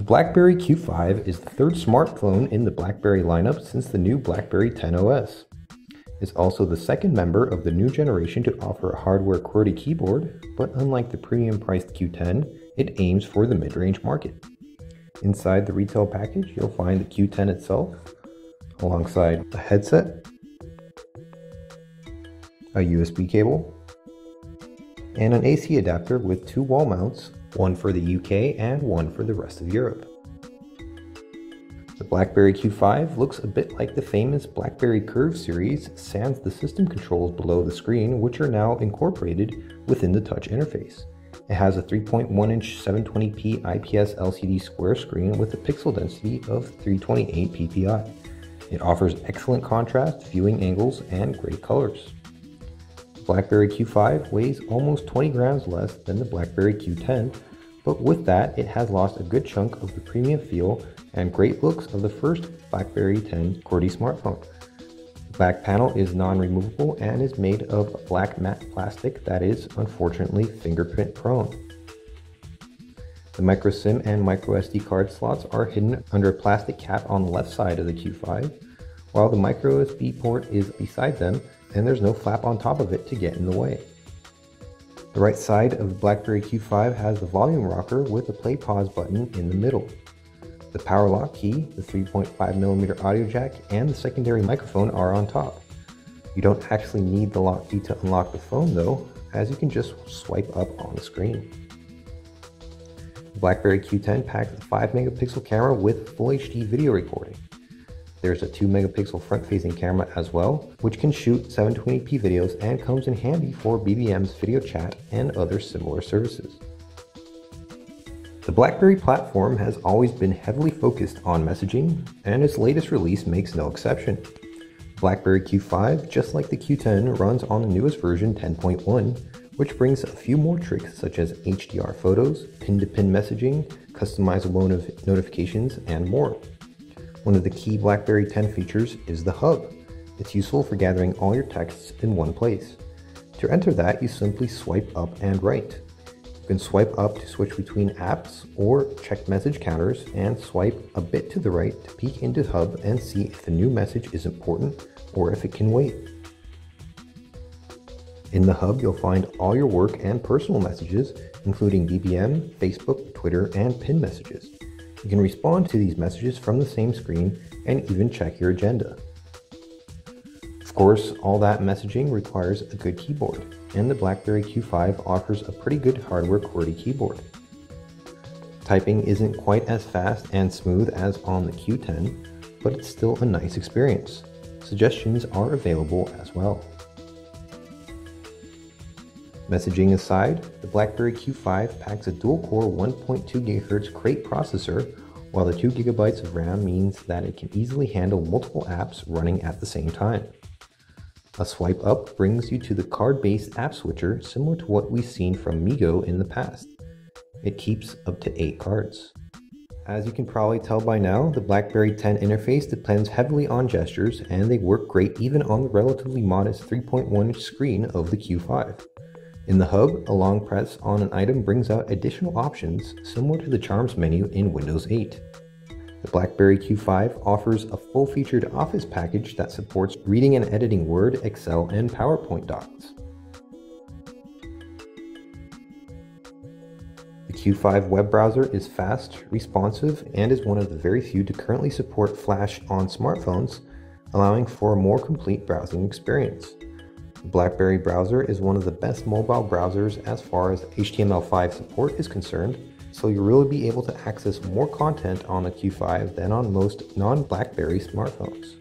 The BlackBerry Q5 is the third smartphone in the BlackBerry lineup since the new BlackBerry 10 OS. It's also the second member of the new generation to offer a hardware QWERTY keyboard, but unlike the premium-priced Q10, it aims for the mid-range market. Inside the retail package, you'll find the Q10 itself, alongside a headset, a USB cable, and an AC adapter with two wall mounts, one for the UK and one for the rest of Europe. The BlackBerry Q5 looks a bit like the famous BlackBerry Curve series, sans the system controls below the screen, which are now incorporated within the touch interface. It has a 3.1-inch 720p IPS LCD square screen with a pixel density of 328 ppi. It offers excellent contrast, viewing angles, and great colors. The BlackBerry Q5 weighs almost 20 grams less than the BlackBerry Q10, but with that, it has lost a good chunk of the premium feel and great looks of the first BlackBerry 10 QWERTY smartphone. The back panel is non-removable and is made of black matte plastic that is, unfortunately, fingerprint prone. The micro SIM and micro SD card slots are hidden under a plastic cap on the left side of the Q5, while the micro USB port is beside them and there's no flap on top of it to get in the way. The right side of the BlackBerry Q5 has the volume rocker with a play pause button in the middle. The power lock key, the 3.5mm audio jack, and the secondary microphone are on top. You don't actually need the lock key to unlock the phone though, as you can just swipe up on the screen. The BlackBerry Q10 packs a 5-megapixel camera with full HD video recording. There's a 2-megapixel front-facing camera as well, which can shoot 720p videos and comes in handy for BBM's video chat and other similar services. The BlackBerry platform has always been heavily focused on messaging, and its latest release makes no exception. The BlackBerry Q5, just like the Q10, runs on the newest version 10.1, which brings a few more tricks such as HDR photos, pin-to-pin messaging, customizable notifications, and more. One of the key BlackBerry 10 features is the Hub. It's useful for gathering all your texts in one place. To enter that, you simply swipe up and right. You can swipe up to switch between apps or check message counters, and swipe a bit to the right to peek into Hub and see if the new message is important or if it can wait. In the Hub, you'll find all your work and personal messages, including BBM, Facebook, Twitter, and pin messages. You can respond to these messages from the same screen and even check your agenda. Of course, all that messaging requires a good keyboard, and the BlackBerry Q5 offers a pretty good hardware QWERTY keyboard. Typing isn't quite as fast and smooth as on the Q10, but it's still a nice experience. Suggestions are available as well. Messaging aside, the BlackBerry Q5 packs a dual-core 1.2 GHz Crate processor, while the 2 GB of RAM means that it can easily handle multiple apps running at the same time. A swipe up brings you to the card-based app switcher, similar to what we've seen from MeeGo in the past. It keeps up to 8 cards. As you can probably tell by now, the BlackBerry 10 interface depends heavily on gestures, and they work great even on the relatively modest 3.1-inch screen of the Q5. In the Hub, a long press on an item brings out additional options similar to the Charms menu in Windows 8. The BlackBerry Q5 offers a full-featured Office package that supports reading and editing Word, Excel, and PowerPoint docs. The Q5 web browser is fast, responsive, and is one of the very few to currently support Flash on smartphones, allowing for a more complete browsing experience. The BlackBerry browser is one of the best mobile browsers as far as HTML5 support is concerned, so you'll really be able to access more content on the Q5 than on most non-BlackBerry smartphones.